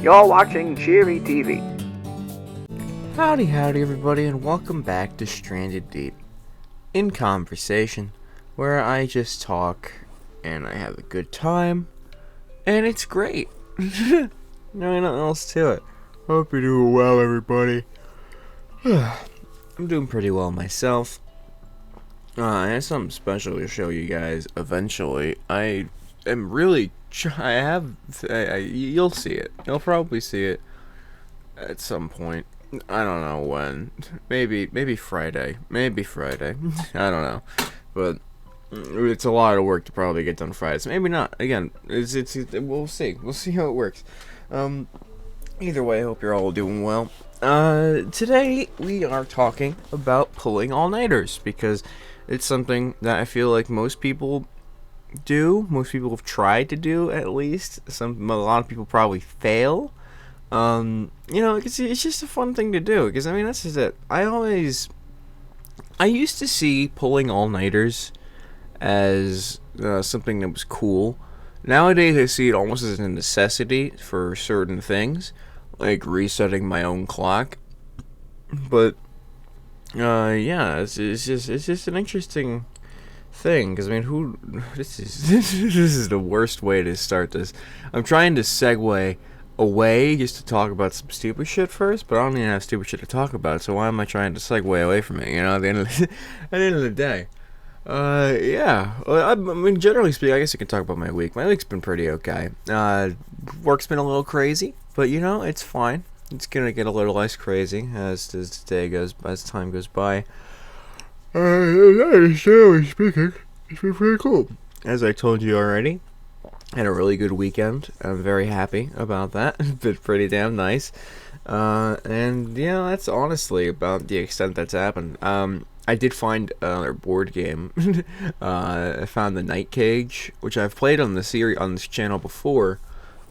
You're watching Cheery TV. Howdy everybody, and welcome back to Stranded Deep in Conversation, where I just talk and I have a good time and it's great. No, nothing else to it. Hope you're doing well, everybody. I'm doing pretty well myself. I have something special to show you guys eventually. I am really you'll see it. You'll probably see it at some point. I don't know when. Maybe Friday. Maybe Friday. I don't know. But it's a lot of work to probably get done Friday. So maybe not. Again, it's we'll see. We'll see how it works. Either way, I hope you're all doing well. Today we are talking about pulling all-nighters because it's something that I feel like most people do. Most people have tried to do, at least. A lot of people probably fail. It's just a fun thing to do, because, I mean, that's just it. I used to see pulling all-nighters as something that was cool. Nowadays, I see it almost as a necessity for certain things, like resetting my own clock. But, it's just an interesting thing, because, I mean, this is the worst way to start this. I'm trying to segue away just to talk about some stupid shit first, but I don't even have stupid shit to talk about, so why am I trying to segue away from it, at the end of the day? I mean, generally speaking, I guess I can talk about my week. My week's been pretty okay. Work's been a little crazy, but, it's fine. It's gonna get a little less crazy as time goes by. Generally speaking, it's been pretty cool. As I told you already, had a really good weekend. I'm very happy about that. It's been pretty damn nice. That's honestly about the extent that's happened. I did find another board game. I found the Night Cage, which I've played on this channel before.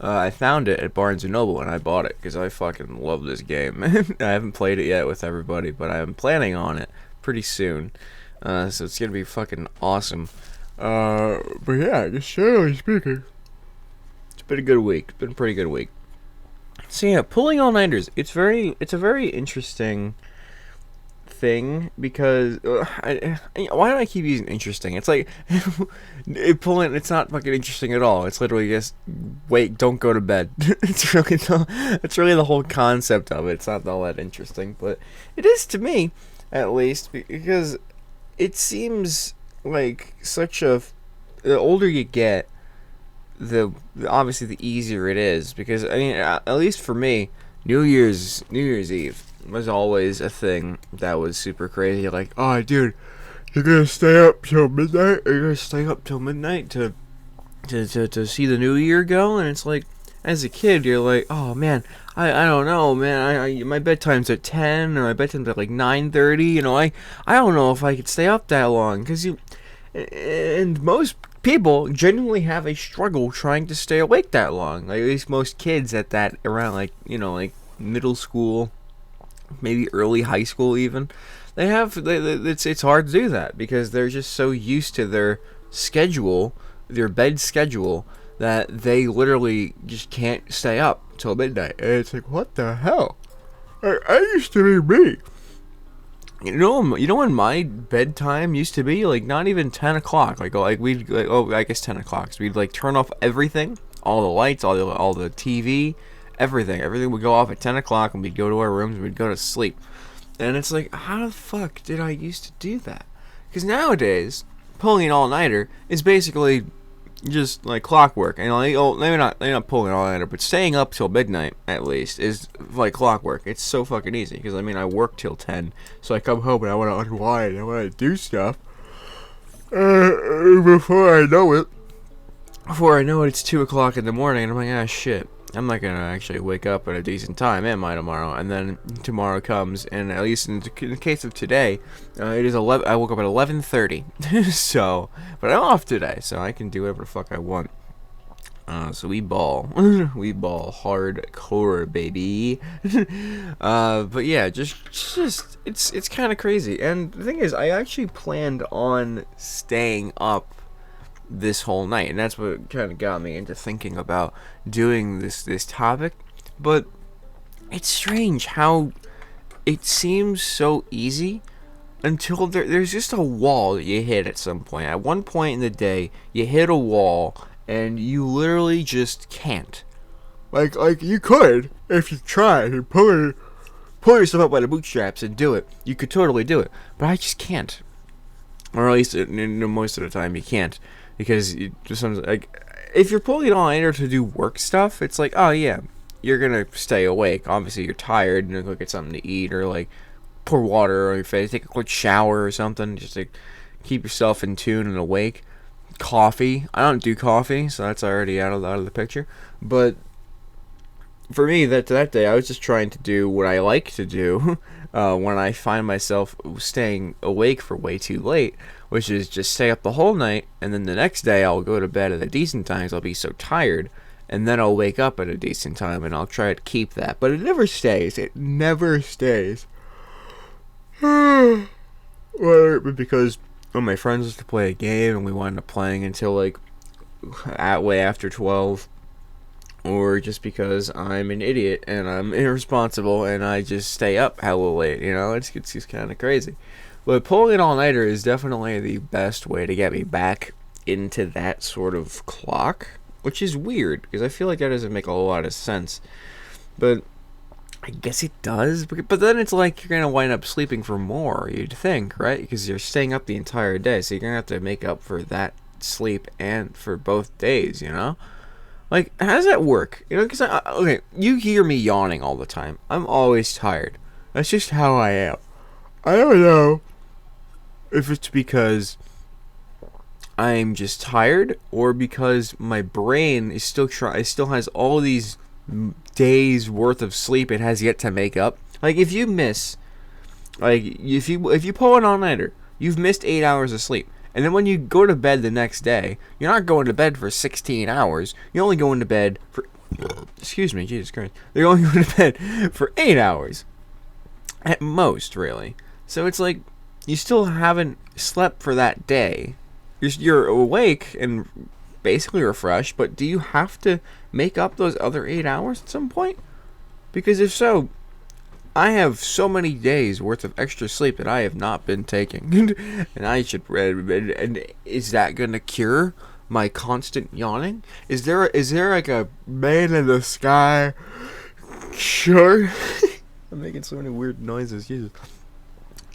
I found it at Barnes & Noble and I bought it because I fucking love this game. I haven't played it yet with everybody, but I'm planning on it pretty soon. So it's gonna be fucking awesome. But yeah, just generally speaking, it's been a good week. It's been a pretty good week. So yeah, pulling all-nighters. It's a very interesting thing because why do I keep using interesting? It's like it's not fucking interesting at all. It's literally just wait, don't go to bed. It's really the whole concept of it. It's not all that interesting, but it is to me, at least, because it seems like the older you get, obviously the easier it is, because I mean, at least for me, New Year's Eve was always a thing that was super crazy. Like, oh dude, you're gonna stay up till midnight? You're gonna stay up till midnight to see the new year go? And it's like, as a kid, you're like, oh man, I don't know, man. My bedtime's at 10, or my bedtime's at like 9:30. I don't know if I could stay up that long, and most people genuinely have a struggle trying to stay awake that long. Like, at least most kids at that around like middle school, maybe early high school even. It's hard to do that because they're just so used to their schedule, their bed schedule, that they literally just can't stay up till midnight. And it's like, what the hell? I used to be me. You know when my bedtime used to be? Like, not even 10 o'clock. Like we'd, I guess 10 o'clock. So we'd, like, turn off everything. All the lights, all the TV, everything. Everything would go off at 10 o'clock, and we'd go to our rooms, and we'd go to sleep. And it's like, how the fuck did I used to do that? Because nowadays, pulling an all-nighter is basically just like clockwork. And maybe not pulling an all-nighter, but staying up till midnight at least is like clockwork. It's so fucking easy because I mean, I work till 10, so I come home and I want to unwind, I want to do stuff. Before I know it, it's 2 o'clock in the morning, and I'm like, ah, shit. I'm not gonna actually wake up at a decent time, am I, tomorrow? And then tomorrow comes, and at least in the case of today, it is 11. I woke up at 11:30, so, but I'm off today, so I can do whatever the fuck I want. So we ball, we ball hardcore, baby. But yeah, just it's kind of crazy. And the thing is, I actually planned on staying up this whole night, and that's what kind of got me into thinking about doing this topic, But it's strange how it seems so easy until there's just a wall that you hit at some point. At one point in the day, you hit a wall and you literally just can't. Like you could if you tried and pull yourself up by the bootstraps and do it. You could totally do it, but I just can't. Or at least most of the time you can't, because you just like if you're pulling it all nighter to do work stuff, it's like, oh yeah, you're gonna stay awake. Obviously you're tired and you're gonna go get something to eat, or like pour water on your face, take a quick shower or something, just to keep yourself in tune and awake. Coffee. I don't do coffee, so that's already out of the picture. But for me, that day, I was just trying to do what I like to do when I find myself staying awake for way too late, which is just stay up the whole night, and then the next day I'll go to bed at a decent time 'cause I'll be so tired, and then I'll wake up at a decent time, and I'll try to keep that. But it never stays. It never stays. Because when my friends used to play a game and we wound up playing until like way after 12, or just because I'm an idiot and I'm irresponsible and I just stay up hella late, it's just kind of crazy. But pulling an all-nighter is definitely the best way to get me back into that sort of clock, which is weird because I feel like that doesn't make a whole lot of sense. But I guess it does, but then it's like you're gonna wind up sleeping for more, you'd think, right? Because you're staying up the entire day, so you're gonna have to make up for that sleep and for both days, Like, how does that work? Because okay, you hear me yawning all the time. I'm always tired. That's just how I am. I don't know if it's because I'm just tired or because my brain is still it still has all these days worth of sleep it has yet to make up. Like if you miss, like if you pull an all-nighter, you've missed 8 hours of sleep. And then when you go to bed the next day, you're not going to bed for 16 hours. You're only going to bed for, excuse me, Jesus Christ. You're only going to bed for 8 hours. At most, really. So it's like, you still haven't slept for that day. You're awake and basically refreshed, but do you have to make up those other 8 hours at some point? Because if so, I have so many days worth of extra sleep that I have not been taking, and I should. And is that gonna cure my constant yawning? Is there like a man in the sky? Sure. I'm making so many weird noises. Jesus.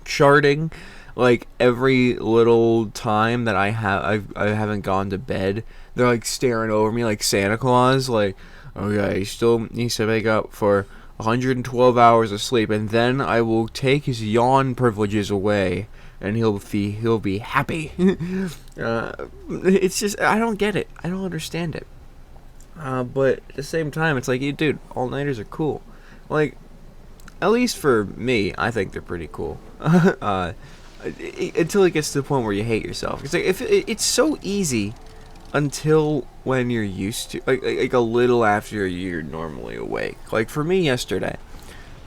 Charting, like every little time that I haven't gone to bed, they're like staring over me like Santa Claus, like, oh yeah, he still needs to make up for 112 hours of sleep, and then I will take his yawn privileges away, and he'll be happy. It's just, I don't get it. I don't understand it. But at the same time, it's like, dude, all-nighters are cool. Like, at least for me, I think they're pretty cool. Until it gets to the point where you hate yourself. It's like, if it's so easy until when you're used to, like a little after you're normally awake. Like for me yesterday,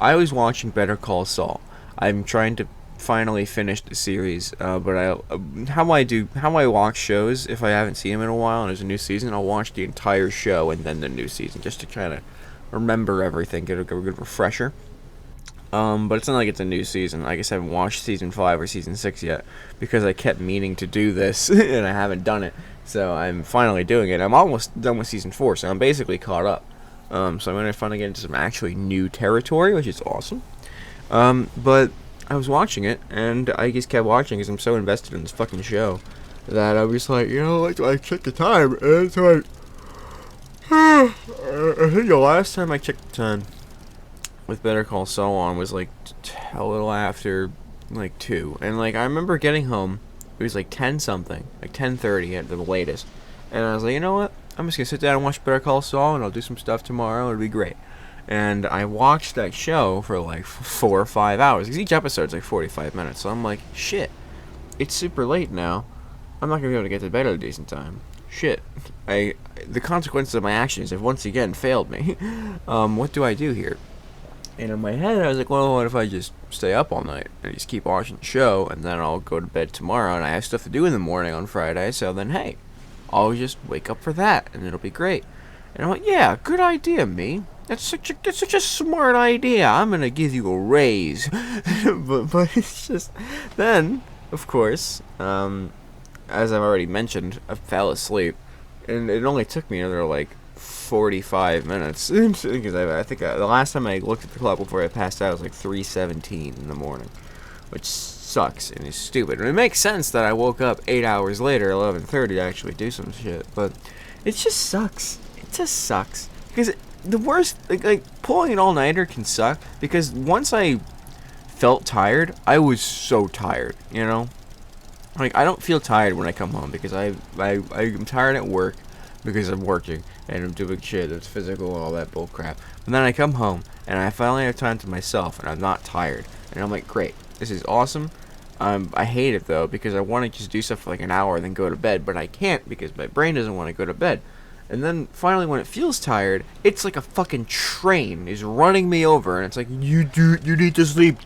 I was watching Better Call Saul. I'm trying to finally finish the series, but how I watch shows, if I haven't seen them in a while and there's a new season, I'll watch the entire show and then the new season just to kind of remember everything, get a good refresher. But it's not like it's a new season. I guess I haven't watched season 5 or season 6 yet because I kept meaning to do this and I haven't done it. So I'm finally doing it. I'm almost done with season 4, so I'm basically caught up. So I'm going to finally get into some actually new territory, which is awesome. But I was watching it, and I just kept watching because I'm so invested in this fucking show that I was like, I checked the time, and it's like, I think the last time I checked the time with Better Call Saul on was like a little after like 2, and like I remember getting home. It was like 10 something, like 10:30 at the latest, and I was like, you know what? I'm just gonna sit down and watch Better Call Saul, and I'll do some stuff tomorrow. It'll be great. And I watched that show for like 4 or 5 hours because each episode's like 45 minutes. So I'm like, shit, it's super late now. I'm not gonna be able to get to bed at a decent time. Shit, the consequences of my actions have once again failed me. What do I do here? And in my head, I was like, well, what if I just stay up all night and just keep watching the show, and then I'll go to bed tomorrow, and I have stuff to do in the morning on Friday, so then, hey, I'll just wake up for that, and it'll be great. And I'm like, yeah, good idea, me. That's such a smart idea. I'm gonna give you a raise. but it's just then, of course, as I've already mentioned, I fell asleep, and it only took me another like 45 minutes because I think the last time I looked at the clock before I passed out was like 3:17 in the morning, which sucks and is stupid. And it makes sense that I woke up 8 hours later, 11:30, to actually do some shit, but it just sucks. It just sucks because the worst, like pulling an all-nighter can suck because once I felt tired, I was so tired, you know. Like, I don't feel tired when I come home because I'm tired at work because I'm working and I'm doing shit that's physical and all that bull crap. And then I come home and I finally have time to myself and I'm not tired. And I'm like, great, this is awesome. I hate it though because I want to just do stuff for like an hour and then go to bed, but I can't because my brain doesn't want to go to bed. And then finally when it feels tired, it's like a fucking train is running me over and it's like, you need to sleep,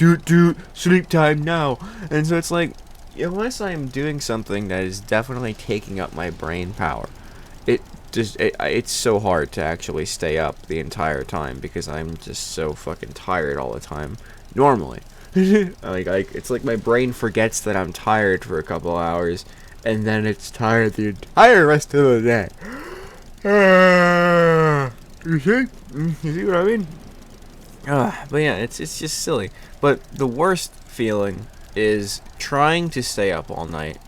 sleep time now. And so it's like, unless I'm doing something that is definitely taking up my brain power, it's so hard to actually stay up the entire time because I'm just so fucking tired all the time normally. like it's like my brain forgets that I'm tired for a couple hours and then it's tired the entire rest of the day. You see what I mean? But yeah, it's just silly. But the worst feeling is trying to stay up all night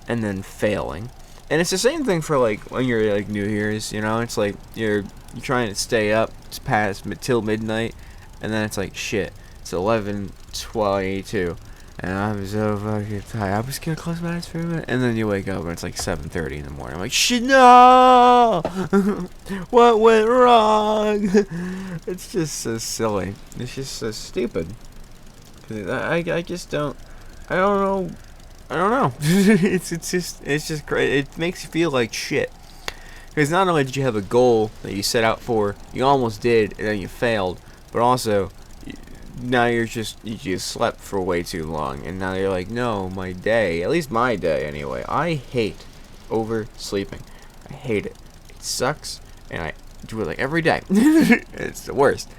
and then failing. And it's the same thing for like when you're like New Year's, you know, it's like you're trying to stay up past till midnight and then it's like shit, it's 11:22 and I'm so fucking tired. I'm just gonna close my eyes for a minute and then you wake up and it's like 7:30 in the morning. I'm like, shit, no. What went wrong? It's just so silly. It's just so stupid. I just don't. I don't know. it's just great. It makes you feel like shit. Because not only did you have a goal that you set out for, you almost did, and then you failed, but also now you just slept for way too long, and now you're like, no, my day, at least my day anyway. I hate oversleeping. I hate it. It sucks, and I do it like every day. It's the worst.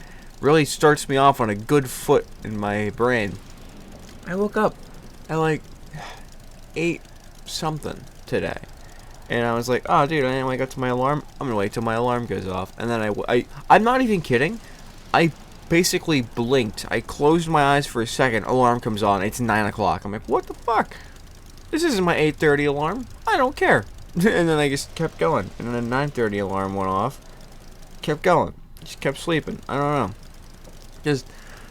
Really starts me off on a good foot in my brain. I woke up at like 8 something today, and I was like, oh dude, I didn't wake up to my alarm. I'm gonna wait till my alarm goes off. And then I'm not even kidding, I basically blinked. I closed my eyes for a second, alarm comes on, it's 9 o'clock. I'm like, what the fuck, this isn't my 8:30 alarm, I don't care. And then I just kept going, and then 9:30 alarm went off, kept going, just kept sleeping. I don't know, just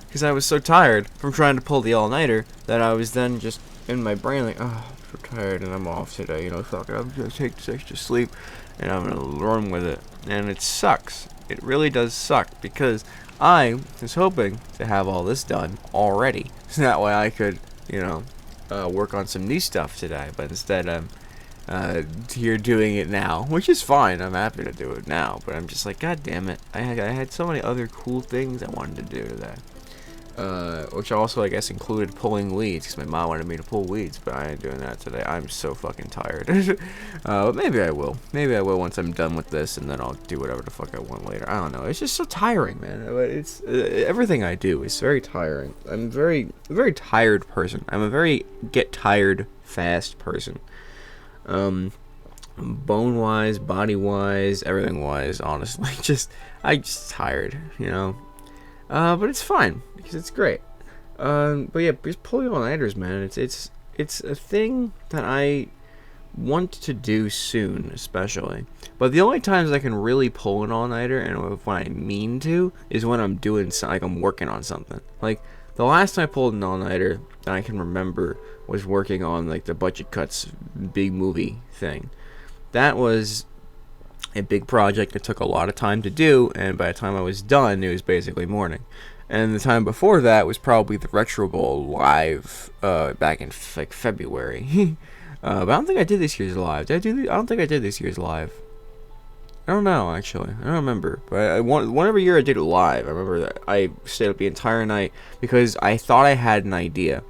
because I was so tired from trying to pull the all-nighter that I was then just in my brain like, oh, I'm so tired and I'm off today, you know, fuck it, I'm gonna take this extra sleep and I'm gonna run with it. And it sucks. It really does suck because I was hoping to have all this done already, so that way I could, you know, work on some new stuff today. But instead I'm here doing it now, which is fine. I'm happy to do it now, but I'm just like, god damn it, I had so many other cool things I wanted to do today. Which also I guess included pulling weeds, because my mom wanted me to pull weeds, but I ain't doing that today. I'm so fucking tired. But maybe I will. Maybe I will once I'm done with this, and then I'll do whatever the fuck I want later. I don't know. It's just so tiring, man. It's everything I do is very tiring. I'm a very tired person. I'm a very get tired fast person. Bone wise, body wise, everything wise, honestly. I'm just tired, you know. But it's fine because it's great. But yeah, just pulling all-nighters, man. It's a thing that I want to do soon, especially. But the only times I can really pull an all-nighter, and when I mean to, is when I'm doing like I'm working on something. Like the last time I pulled an all-nighter that I can remember was working on like the budget cuts big movie thing. That was a big project that took a lot of time to do, and by the time I was done, it was basically morning. And the time before that was probably the Retro Bowl live, back in like February. But I don't think I did this year's live. I don't think I did this year's live. I don't know, actually. I don't remember. But one every year I did it live. I remember that I stayed up the entire night because I thought I had an idea.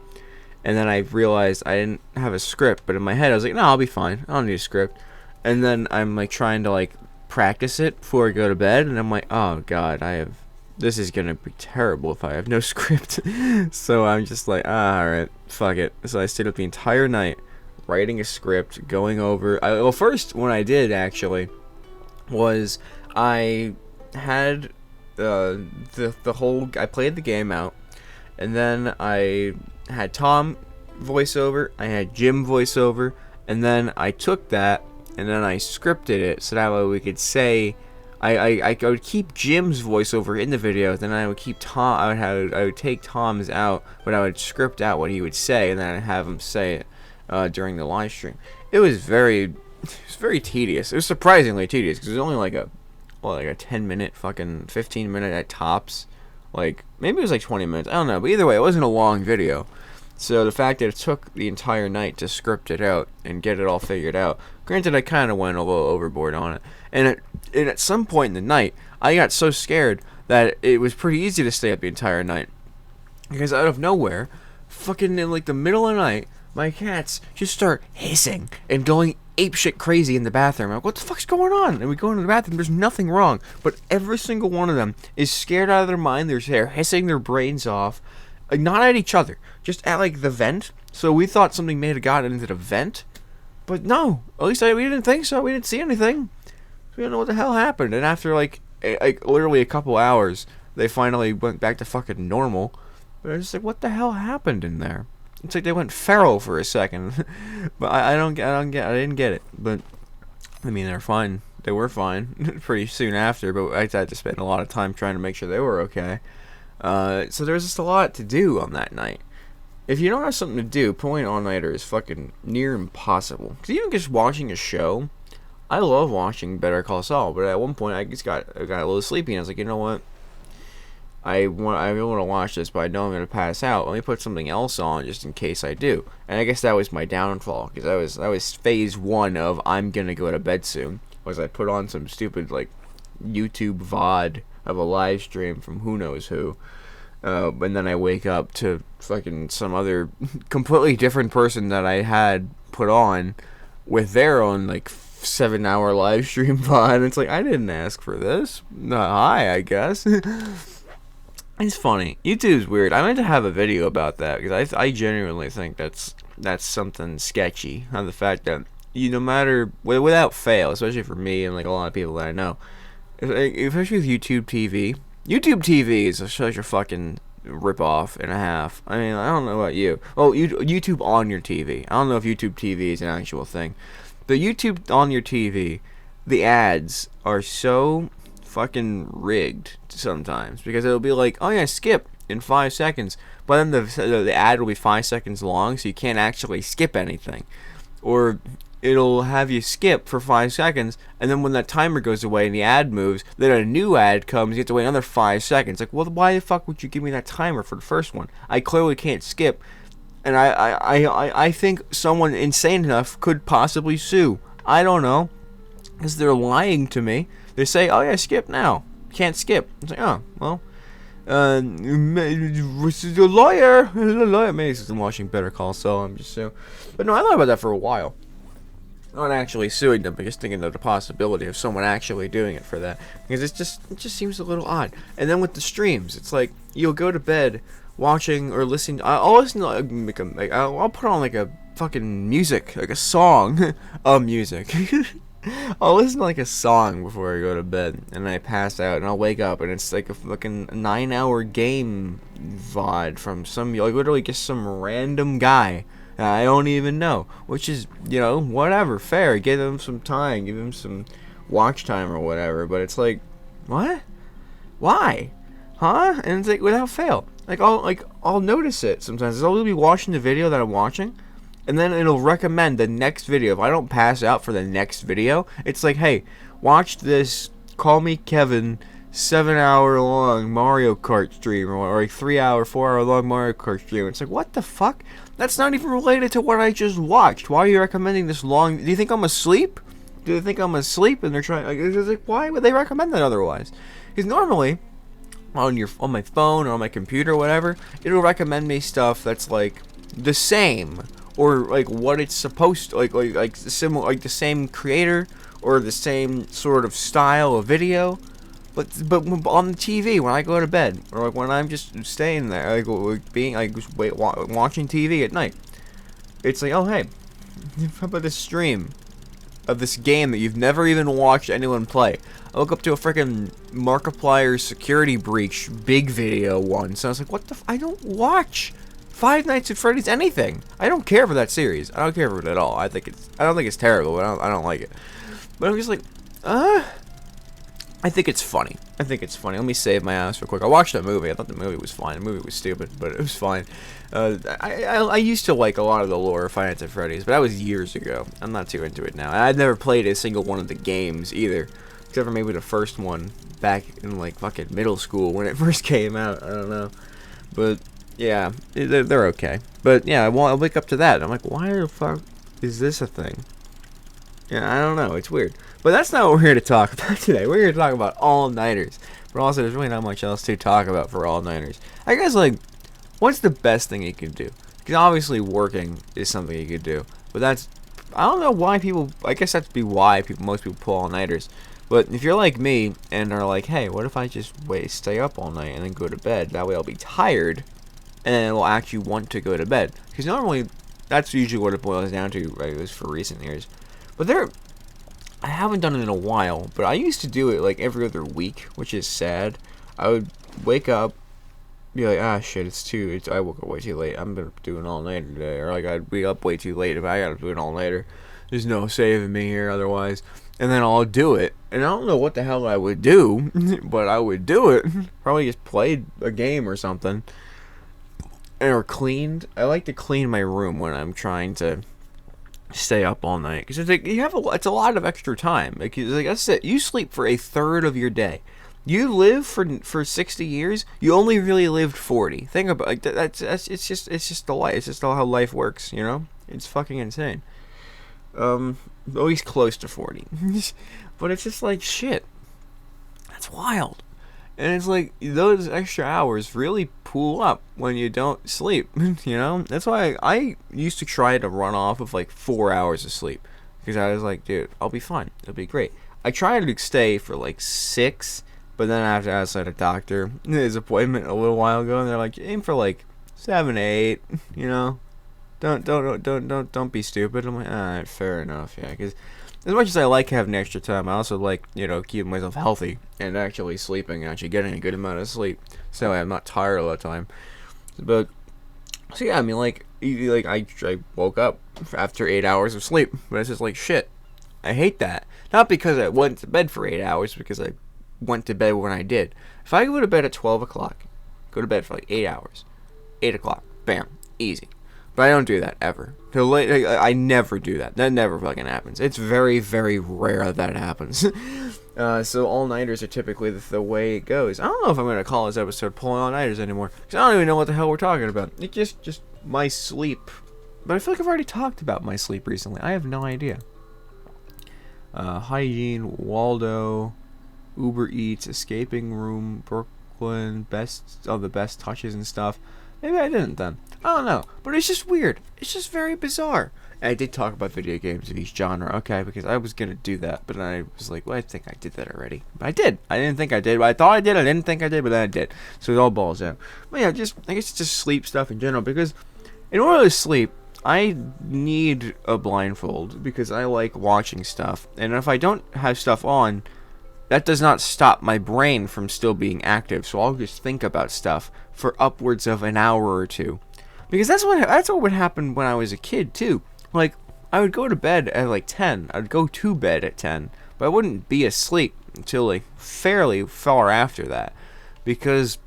And then I realized I didn't have a script, but in my head I was like, no, I'll be fine. I don't need a script. And then I'm like trying to like practice it before I go to bed, and I'm like, oh god, this is gonna be terrible if I have no script. So I'm just like, alright, fuck it. So I stayed up the entire night writing a script, going over. Well, first, what I did actually was I had the whole. I played the game out, and then I had Tom voiceover, I had Jim voiceover, and then I took that and then I scripted it so that way we could say. I would keep Jim's voiceover in the video, then I would keep Tom. I would take Tom's out, but I would script out what he would say, and then I'd have him say it during the live stream. It was very tedious. It was surprisingly tedious because it was only like a 10-minute, fucking 15-minute at tops. Like maybe it was like 20 minutes. I don't know, but either way, it wasn't a long video. So the fact that it took the entire night to script it out and get it all figured out. Granted, I kind of went a little overboard on it. And at some point in the night, I got so scared that it was pretty easy to stay up the entire night. Because out of nowhere, fucking in like the middle of the night, my cats just start hissing and going apeshit crazy in the bathroom. I'm like, what the fuck's going on? And we go into the bathroom, there's nothing wrong. But every single one of them is scared out of their mind. They're hissing their brains off. Like, not at each other, just at like the vent. So we thought something may have gotten into the vent. But no, at least we didn't think so. We didn't see anything. So we don't know what the hell happened. And after like literally a couple hours, they finally went back to fucking normal. But I was just like, what the hell happened in there? It's like they went feral for a second. But I didn't get it. But I mean, they're fine. They were fine pretty soon after. But I had to spend a lot of time trying to make sure they were okay. So there was just a lot to do on that night. If you don't have something to do, pulling an all-nighter is fucking near impossible. Because even just watching a show, I love watching Better Call Saul, but at one point I got a little sleepy, and I was like, you know what? I really want to watch this, but I know I'm going to pass out. Let me put something else on just in case I do. And I guess that was my downfall, because that was phase one of I'm going to go to bed soon. Was I put on some stupid like YouTube VOD of a live stream from who knows who. And then I wake up to fucking some other completely different person that I had put on with their own like 7-hour live stream VOD. And it's like, I didn't ask for this. Hi, I guess. It's funny. YouTube's weird. I meant to have a video about that because I genuinely think that's something sketchy. On the fact that no matter without fail, especially for me and like a lot of people that I know, especially with YouTube TV. YouTube TV is such a fucking rip-off and a half. I mean, I don't know about you. Oh, YouTube on your TV. I don't know if YouTube TV is an actual thing. The YouTube on your TV, the ads are so fucking rigged sometimes. Because it'll be like, oh yeah, skip in 5 seconds. But then the ad will be 5 seconds long, so you can't actually skip anything. Or it'll have you skip for 5 seconds, and then when that timer goes away and the ad moves, then a new ad comes, you have to wait another 5 seconds. Like, well, why the fuck would you give me that timer for the first one? I clearly can't skip. And I think someone insane enough could possibly sue. I don't know. Because they're lying to me. They say, oh yeah, skip now. Can't skip. It's like, oh, well. The lawyer. Maybe he's watching Better Call Saul, I'm just so. But no, I thought about that for a while. Not actually suing them, but just thinking of the possibility of someone actually doing it for that. Because it just seems a little odd. And then with the streams, it's like you'll go to bed watching or listening. I'll listen to I'll put on like a fucking music, like a song of music. I'll listen to like a song before I go to bed, and I pass out, and I'll wake up, and it's like a fucking 9-hour game VOD from like literally just some random guy I don't even know, which is, whatever, fair. Give him some time, give him some watch time or whatever. But it's like, what? Why? Huh? And it's like without fail. I'll notice it sometimes. I'll be watching the video that I'm watching, and then it'll recommend the next video. If I don't pass out for the next video, it's like, hey, watch this. Call Me Kevin 7-hour long Mario Kart stream, or like 3-hour, 4-hour long Mario Kart stream. It's like, what the fuck? That's not even related to what I just watched. Why are you recommending this long? Do you think I'm asleep? Do they think I'm asleep? And they're trying. It's like, why would they recommend that otherwise? Because normally, on my phone or on my computer or whatever, it'll recommend me stuff that's like the same, or like what it's supposed to, like similar, like the same creator, or the same sort of style of video. But on the TV when I go to bed, or like when I'm just staying there, watching TV at night, it's like, oh hey, how about this stream of this game that you've never even watched anyone play? I woke up to a freaking Markiplier security breach big video once, and I was like, what the I don't watch Five Nights at Freddy's anything. I don't care for that series. I don't care for it at all. I don't think it's terrible, but I don't like it. But I'm just like, I think it's funny. Let me save my ass real quick. I watched that movie. I thought the movie was fine. The movie was stupid, but it was fine. I used to like a lot of the lore of Five Nights at Freddy's, but that was years ago. I'm not too into it now. I've never played a single one of the games either, except for maybe the first one back in like fucking middle school when it first came out. I don't know, but yeah, they're okay. But yeah, I wake up to that, and I'm like, why the fuck is this a thing? Yeah, I don't know. It's weird. But that's not what we're here to talk about today. We're here to talk about all-nighters. But also, there's really not much else to talk about for all-nighters. I guess, like, what's the best thing you can do? Because obviously working is something you could do. But that's, I don't know why people, I guess that's be why most people pull all-nighters. But if you're like me and are like, hey, what if I just stay up all night and then go to bed? That way I'll be tired and then I'll actually want to go to bed. Because normally, that's usually what it boils down to, right, at least for recent years. But I haven't done it in a while, but I used to do it like every other week, which is sad. I would wake up, be like, ah shit, I woke up way too late. I'm gonna do an all-nighter today. Or like I'd be up way too late, but I gotta do an all-nighter. There's no saving me here otherwise. And then I'll do it. And I don't know what the hell I would do, but I would do it. Probably just played a game or something. Or cleaned. I like to clean my room when I'm trying to stay up all night, because it's like it's a lot of extra time. Like that's it. You sleep for a third of your day. You live for 60 years. You only really lived 40. Think about like that's it's just the life. It's just how life works. You know, it's fucking insane. Always close to 40, but it's just like shit. That's wild. And it's like those extra hours really pool up when you don't sleep, you know? That's why I used to try to run off of like 4 hours of sleep. Because I was like, dude, I'll be fine. It'll be great. I tried to stay for like 6, but then I have to ask a doctor his appointment a little while ago, and they're like, aim for like 7, 8, you know? Don't be stupid. I'm like, alright, fair enough, yeah, because as much as I like having extra time, I also like, you know, keeping myself healthy and actually sleeping and actually getting a good amount of sleep, so I'm not tired all the time. But so yeah, I mean, I woke up after 8 hours of sleep, but it's just like shit. I hate that. Not because I went to bed for 8 hours, because I went to bed when I did. If I go to bed at 12 o'clock, go to bed for like 8 hours, 8 o'clock, bam, easy. But I don't do that ever. I never do that. That never fucking happens. It's very, very rare that it happens. So all-nighters are typically the way it goes. I don't know if I'm going to call this episode Pulling All-Nighters anymore, because I don't even know what the hell we're talking about. It's just my sleep. But I feel like I've already talked about my sleep recently. I have no idea. Hygiene, Waldo, Uber Eats, Escaping Room, Brooklyn, the best touches and stuff. Maybe I didn't then. I don't know. But it's just weird. It's just very bizarre. And I did talk about video games of each genre, okay, because I was going to do that. But then I was like, well, I think I did that already. But I did. I didn't think I did. But I thought I did. I didn't think I did, but then I did. So it all balls out. But yeah, I guess it's just sleep stuff in general. Because in order to sleep, I need a blindfold because I like watching stuff. And if I don't have stuff on, that does not stop my brain from still being active. So I'll just think about stuff for upwards of an hour or two. Because that's what would happen when I was a kid too. Like, I would go to bed at like 10. I'd go to bed at 10. But I wouldn't be asleep until like fairly far after that. Because,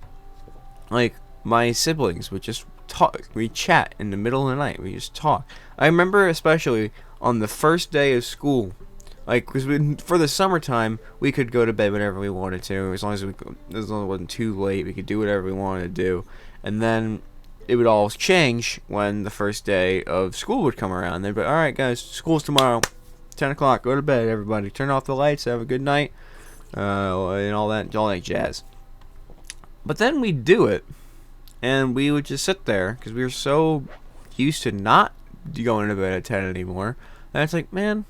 like, my siblings would just talk. We'd chat in the middle of the night. We just talk. I remember especially on the first day of school. Like, because for the summertime, we could go to bed whenever we wanted to. As long as it wasn't too late, we could do whatever we wanted to do. And then it would all change when the first day of school would come around. They'd be like, alright guys, school's tomorrow, 10 o'clock, go to bed everybody, turn off the lights, have a good night, and all that jazz. But then we'd do it, and we would just sit there, because we were so used to not going to bed at 10 anymore, and it's like, man,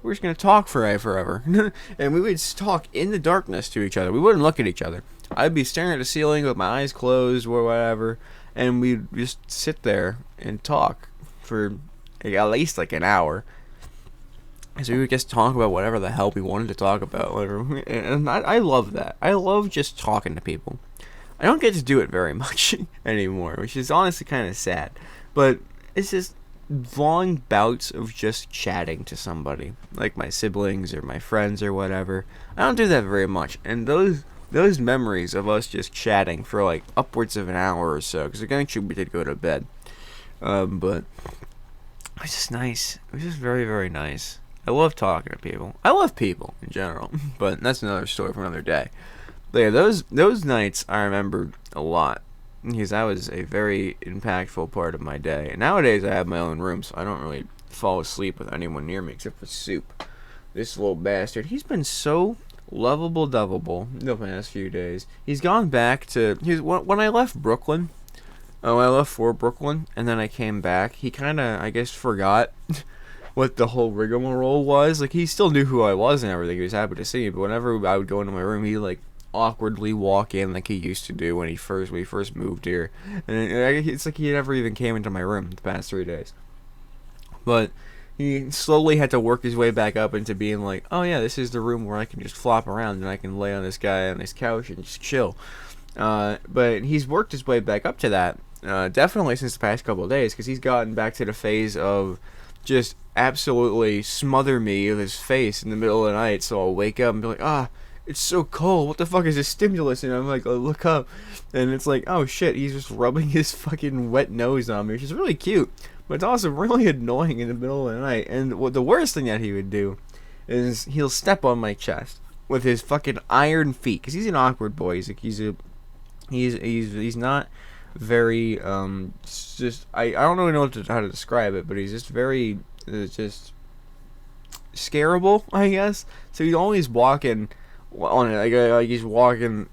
we're just gonna talk forever. And we would just talk in the darkness to each other. We wouldn't look at each other. I'd be staring at the ceiling with my eyes closed or whatever, and we'd just sit there and talk for at least like an hour. So we would just talk about whatever the hell we wanted to talk about. And I love that. I love just talking to people. I don't get to do it very much anymore, which is honestly kind of sad. But it's just long bouts of just chatting to somebody, like my siblings or my friends or whatever. I don't do that very much. And those memories of us just chatting for like upwards of an hour or so, because eventually we did go to bed. But it was just nice. It was just very, very nice. I love talking to people. I love people in general, but that's another story for another day. But yeah, those nights I remember a lot, because that was a very impactful part of my day. And nowadays I have my own room, so I don't really fall asleep with anyone near me except for Soup. This little bastard. He's been so lovable the past few days. He's gone back to when I left Brooklyn. Oh, I left for Brooklyn, and then I came back. He kind of, I guess, forgot what the whole rigmarole was. Like, he still knew who I was and everything. He was happy to see me, but whenever I would go into my room, he'd like awkwardly walk in like he used to do when he first moved here. And it's like he never even came into my room the past 3 days. But he slowly had to work his way back up into being like, oh yeah, this is the room where I can just flop around and I can lay on this guy on his couch and just chill. But he's worked his way back up to that, definitely since the past couple of days, because he's gotten back to the phase of just absolutely smother me with his face in the middle of the night, so I'll wake up and be like, it's so cold, what the fuck is this stimulus? And I'm like, I look up, and it's like, oh shit, he's just rubbing his fucking wet nose on me, which is really cute, but it's also really annoying in the middle of the night. And the worst thing that he would do is he'll step on my chest with his fucking iron feet, because he's an awkward boy. He's like, he's not very just I don't really know how to describe it, but he's just very just scareable, I guess. So he's always walking on it, like he's walking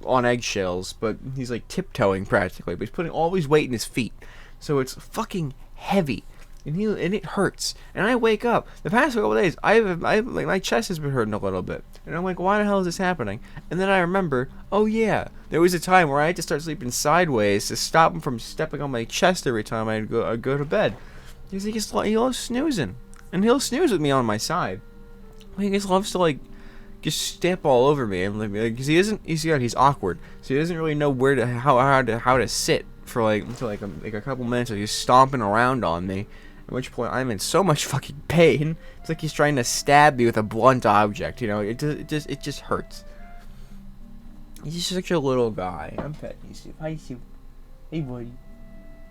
on eggshells, but he's like tiptoeing practically. But he's putting all his weight in his feet, so it's fucking heavy, and it hurts. And I wake up the past couple of days, I've like my chest has been hurting a little bit, and I'm like, why the hell is this happening? And then I remember, oh yeah, there was a time where I had to start sleeping sideways to stop him from stepping on my chest every time I'd go to bed. Because he loves snoozing, and he'll snooze with me on my side. He just loves to like just step all over me, and because he's awkward, so he doesn't really know how to sit for until a couple minutes of just stomping around on me. At which point I'm in so much fucking pain. It's like he's trying to stab me with a blunt object. You know, it just hurts. He's just such a little guy. I'm petting you, Soup. Hi, Soup. Hey, buddy.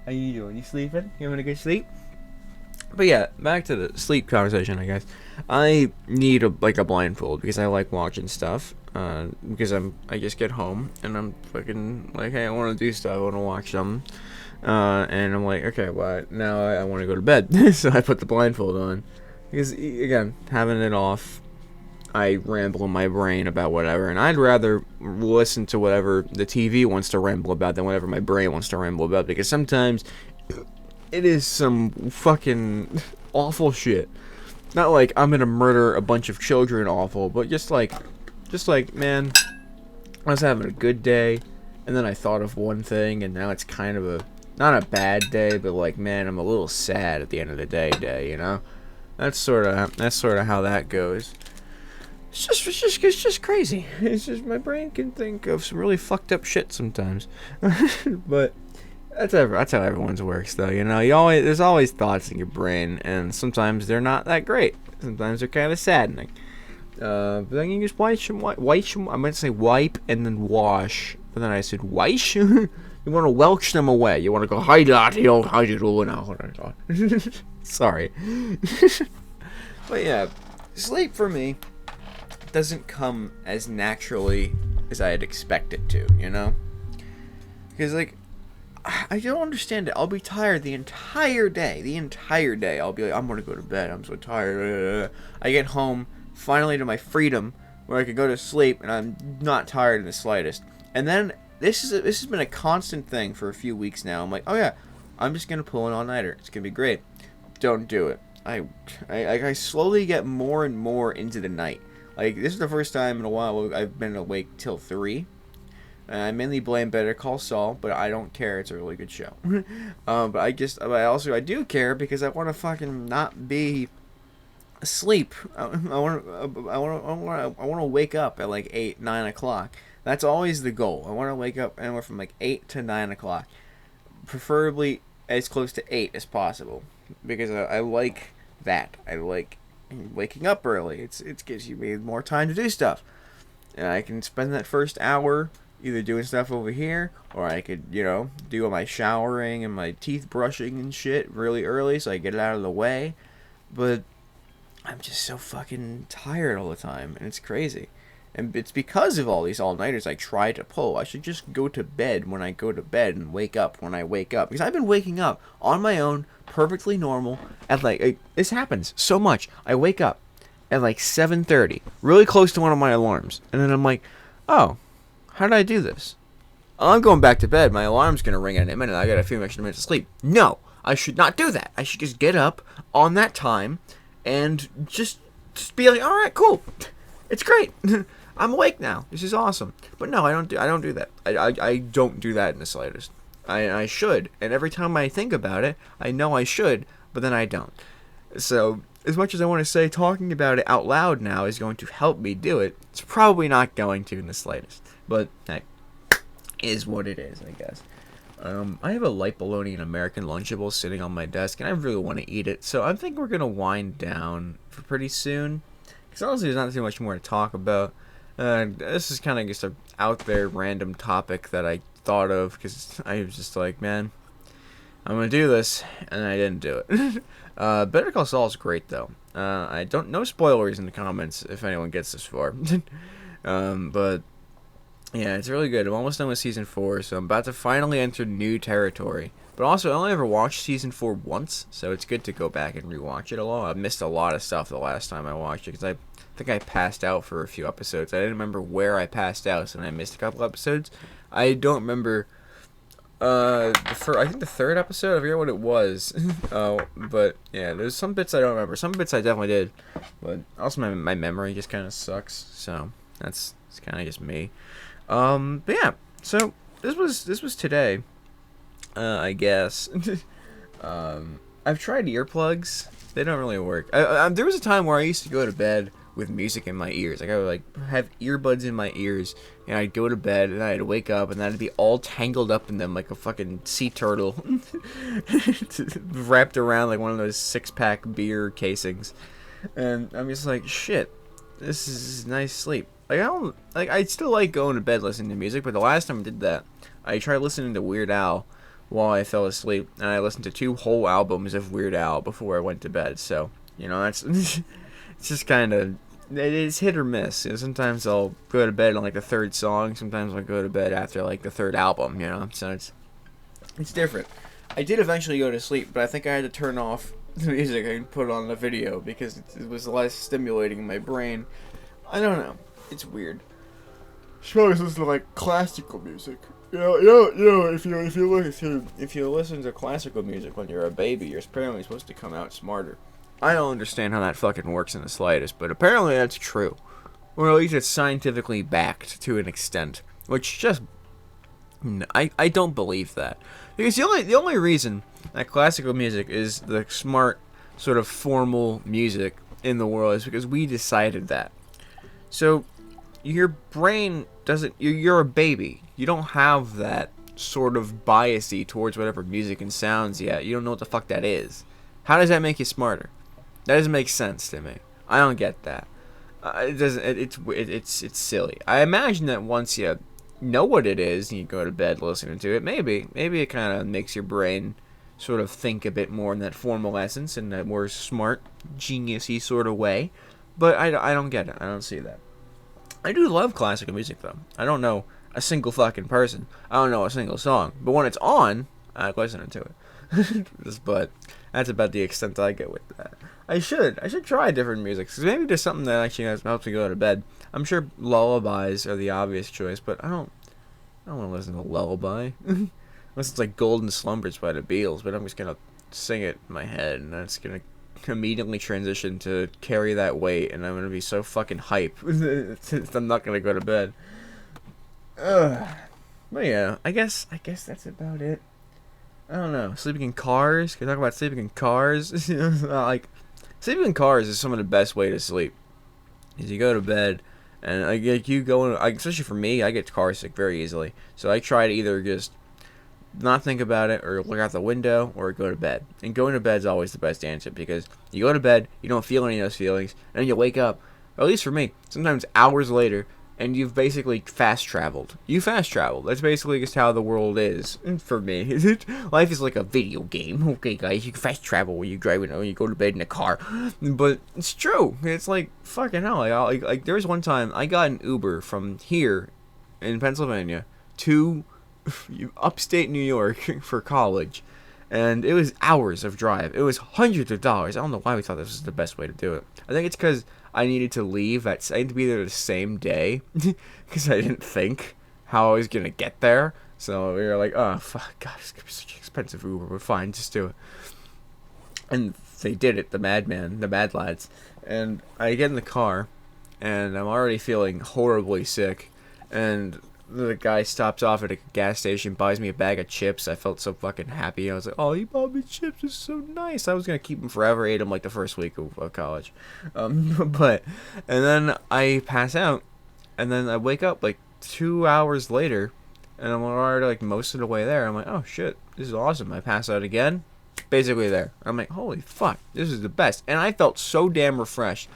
How you doing? You sleeping? You having a good sleep? But yeah, back to the sleep conversation, I guess. I need a blindfold because I like watching stuff. Because I just get home and I'm fucking like, hey, I want to do stuff. I want to watch them. And I'm like, okay, well, now I want to go to bed. So I put the blindfold on. Because, again, having it off, I ramble in my brain about whatever. And I'd rather listen to whatever the TV wants to ramble about than whatever my brain wants to ramble about. Because sometimes it is some fucking awful shit. Not like I'm gonna murder a bunch of children awful, but just like, man, I was having a good day, and then I thought of one thing, and now it's kind of not a bad day, but like, man, I'm a little sad at the end of the day, you know? That's sort of how that goes. It's just crazy. It's just my brain can think of some really fucked up shit sometimes. But that's how everyone's works, though. You know, there's always thoughts in your brain, and sometimes they're not that great. Sometimes they're kind of saddening. But then you just wipe. I meant to say wipe and then wash, but then I said wash. You want to welch them away. You want to go, hi laddie, how you doing now? Sorry. But yeah, sleep for me doesn't come as naturally as I'd expect it to, you know? Because, like, I don't understand it. I'll be tired the entire day. I'll be like, I'm gonna go to bed. I'm so tired. I get home, finally to my freedom, where I can go to sleep, and I'm not tired in the slightest. And then, this has been a constant thing for a few weeks now. I'm like, oh yeah, I'm just gonna pull an all-nighter. It's gonna be great. Don't do it. I slowly get more and more into the night. Like, this is the first time in a while I've been awake till 3. I mainly blame Better Call Saul, but I don't care. It's a really good show. I do care because I want to fucking not be asleep. I want to wake up at like 8, 9 o'clock. That's always the goal. I want to wake up anywhere from like 8 to 9 o'clock, preferably as close to 8 as possible, because I like that. I like waking up early. It gives me more time to do stuff, and I can spend that first hour either doing stuff over here, or I could, do my showering and my teeth brushing and shit really early so I get it out of the way. But I'm just so fucking tired all the time, and it's crazy. And it's because of all these all-nighters I try to pull. I should just go to bed when I go to bed and wake up when I wake up. Because I've been waking up on my own, perfectly normal, at this happens so much. I wake up at like 7:30, really close to one of my alarms. And then I'm like, oh, how did I do this? Oh, I'm going back to bed. My alarm's going to ring in a minute. I got a few extra minutes of sleep. No, I should not do that. I should just get up on that time and just be like, all right, cool. It's great. I'm awake now. This is awesome. But no, I don't do that. I don't do that in the slightest. I should. And every time I think about it, I know I should, but then I don't. So, as much as I want to say talking about it out loud now is going to help me do it, it's probably not going to in the slightest. But, hey, is what it is, I guess. I have a light bologna and American Lunchable sitting on my desk, and I really want to eat it. So I think we're going to wind down for pretty soon. Because honestly, there's not too much more to talk about. This is kind of just an out there random topic that I thought of because I was just like, man, I'm going to do this, and I didn't do it. Better Call Saul is great, though. I don't, no spoilers in the comments if anyone gets this far. But yeah, it's really good. I'm almost done with season 4, so I'm about to finally enter new territory. But also, I only ever watched season 4 once, so it's good to go back and rewatch it a lot. I missed a lot of stuff the last time I watched it because I think I passed out for a few episodes. I didn't remember where I passed out, so I missed a couple episodes. I don't remember I think the third episode. I forget what it was. But yeah, there's some bits I don't remember. Some bits I definitely did, but also my memory just kind of sucks. So it's kind of just me. But yeah, so this was today. I guess. I've tried earplugs. They don't really work. There was a time where I used to go to bed with music in my ears. Like I would have earbuds in my ears, and I'd go to bed, and I'd wake up, and I'd be all tangled up in them like a fucking sea turtle, wrapped around like one of those 6-pack beer casings. And I'm just like, shit, this is nice sleep. I still like going to bed listening to music, but the last time I did that, I tried listening to Weird Al while I fell asleep, and I listened to 2 whole albums of Weird Al before I went to bed. So, that's it's just kind of, it's hit or miss. Sometimes I'll go to bed on like the 3rd song, sometimes I'll go to bed after like the 3rd album, so it's different. I did eventually go to sleep, but I think I had to turn off the music and put on the video because it was less stimulating in my brain. I don't know. It's weird. Should always listen to like classical music. If you listen to classical music when you're a baby, you're apparently supposed to come out smarter. I don't understand how that fucking works in the slightest, but apparently that's true. Or at least it's scientifically backed to an extent, which just I don't believe that, because the only reason that classical music is the smart sort of formal music in the world is because we decided that. So your brain doesn't. You're a baby. You don't have that sort of biasy towards whatever music and sounds yet. You don't know what the fuck that is. How does that make you smarter? That doesn't make sense to me. I don't get that. It doesn't. It's silly. I imagine that once you know what it is and you go to bed listening to it, maybe it kind of makes your brain sort of think a bit more in that formal essence, in that more smart, geniusy sort of way. But I don't get it. I don't see that. I do love classical music, though. I don't know a single fucking person. I don't know a single song. But when it's on, I like listening to it. But that's about the extent I get with that. I should try different music, because maybe there's something that actually helps me go to bed. I'm sure lullabies are the obvious choice, but I don't want to listen to a lullaby. Unless it's like Golden Slumbers by the Beatles, but I'm just going to sing it in my head, and that's going to immediately transition to carry that weight, and I'm gonna be so fucking hype since I'm not gonna go to bed. Ugh. But yeah, I guess that's about it. I don't know. Sleeping in cars? Can I talk about sleeping in cars? Like, sleeping in cars is some of the best way to sleep. Is you go to bed, and like you go, especially for me, I get car sick very easily. So I try to either just not think about it, or look out the window, or go to bed. And going to bed is always the best answer, because you go to bed, you don't feel any of those feelings, and then you wake up, or at least for me, sometimes hours later, and you've basically fast traveled. You fast traveled. That's basically just how the world is for me. Life is like a video game. Okay, guys, you can fast travel when you drive, when you go to bed in a car. But it's true. It's like fucking hell. Like there was one time I got an Uber from here in Pennsylvania to upstate New York for college, and it was hours of drive. It was hundreds of dollars. I don't know why we thought this was the best way to do it. I think it's because I needed to leave. I need to be there the same day because I didn't think how I was gonna get there. So we were like, oh fuck, God, it's gonna be such an expensive Uber. We're fine, just do it. And they did it. The mad lads. And I get in the car, and I'm already feeling horribly sick, and the guy stops off at a gas station, buys me a bag of chips. I felt so fucking happy. I was like, oh, he bought me chips. It's so nice. I was going to keep them forever. Ate them like the first week of college. And then I pass out, and then I wake up like 2 hours later, and I'm already like most of the way there. I'm like, oh shit, this is awesome. I pass out again, basically there. I'm like, holy fuck, this is the best. And I felt so damn refreshed.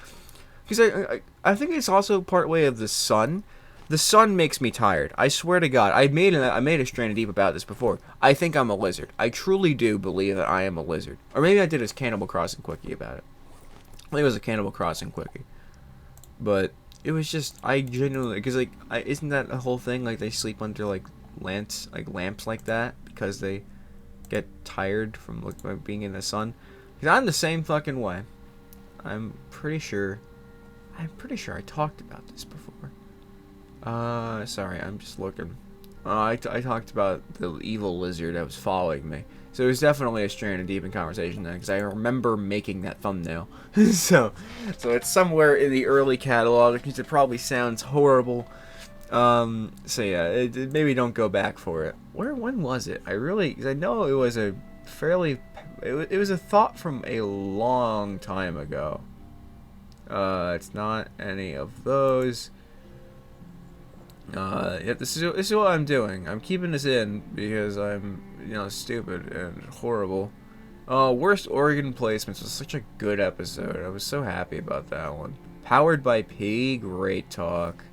Because I think it's also part way of the sun. The sun makes me tired. I swear to God. I made a Stranded Deep about this before. I think I'm a lizard. I truly do believe that I am a lizard. Or maybe I did a Cannibal Crossing quickie about it. I think it was a Cannibal Crossing quickie. But it was just, I genuinely, because like, isn't that a whole thing? Like they sleep under like lamps like that because they get tired from like being in the sun. Because I'm the same fucking way. I'm pretty sure I talked about this before. Sorry, I'm just looking. I talked about the evil lizard that was following me. So it was definitely a Stranded Deep in conversation then, because I remember making that thumbnail. so it's somewhere in the early catalog, because it probably sounds horrible. So yeah, maybe don't go back for it. When was it? I know it was a fairly, it was a thought from a long time ago. It's not any of those. Yeah, this is what I'm doing. I'm keeping this in because I'm, stupid and horrible. Worst organ placements was such a good episode. I was so happy about that one. Powered by P, great talk.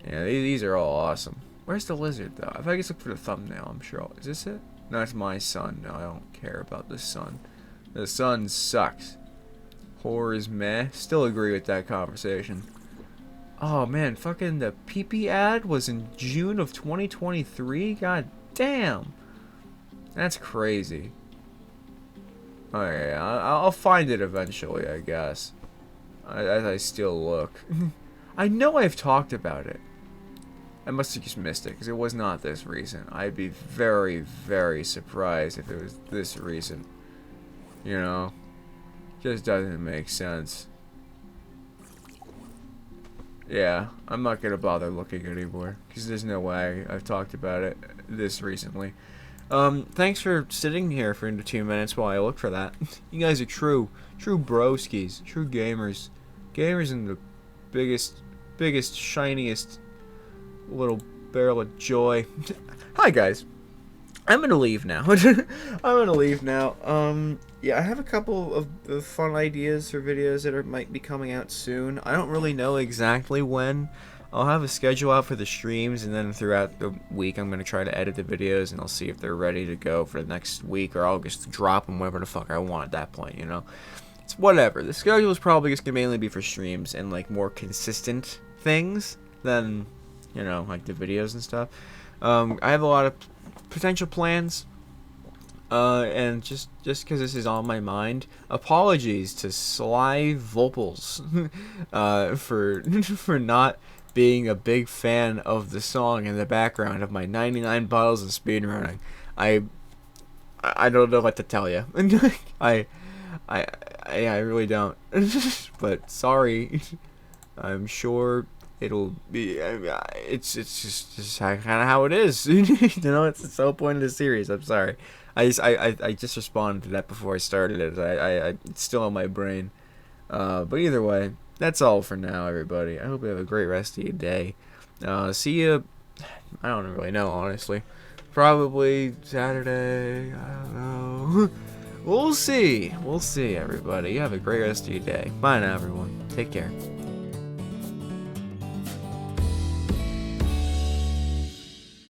Yeah, these are all awesome. Where's the lizard, though? If I just look for the thumbnail, I'm sure. Is this it? No, it's my sun. No, I don't care about the sun. The sun sucks. Horror is meh. Still agree with that conversation. Oh man, fucking the PP ad was in June of 2023? God damn. That's crazy. Okay, I'll find it eventually, I guess. As I still look. I know I've talked about it. I must have just missed it, because it was not this recent. I'd be very, very surprised if it was this recent. Just doesn't make sense. Yeah, I'm not gonna bother looking anymore, because there's no way I've talked about it this recently. Thanks for sitting here for 2 minutes while I look for that. You guys are true broskies, true gamers. Gamers in the biggest, shiniest little barrel of joy. Hi guys. I'm gonna leave now. Yeah, I have a couple of fun ideas for videos that might be coming out soon. I don't really know exactly when. I'll have a schedule out for the streams, and then throughout the week I'm gonna try to edit the videos, and I'll see if they're ready to go for the next week, or I'll just drop them wherever the fuck I want at that point, It's whatever. The schedule is probably just gonna mainly be for streams and like more consistent things than, like the videos and stuff. I have a lot of potential plans, and just because this is on my mind, apologies to Sly Vopals for not being a big fan of the song in the background of my 99 bottles of speedrunning. I don't know what to tell you. I Yeah, I really don't. But sorry. I'm sure it'll be. It's just kind of how it is. It's the whole point of the series. I'm sorry. I just responded to that before I started it. It's still on my brain. But either way, that's all for now, everybody. I hope you have a great rest of your day. See you. I don't really know, honestly. Probably Saturday. I don't know. We'll see. We'll see, everybody. You have a great rest of your day. Bye now, everyone. Take care.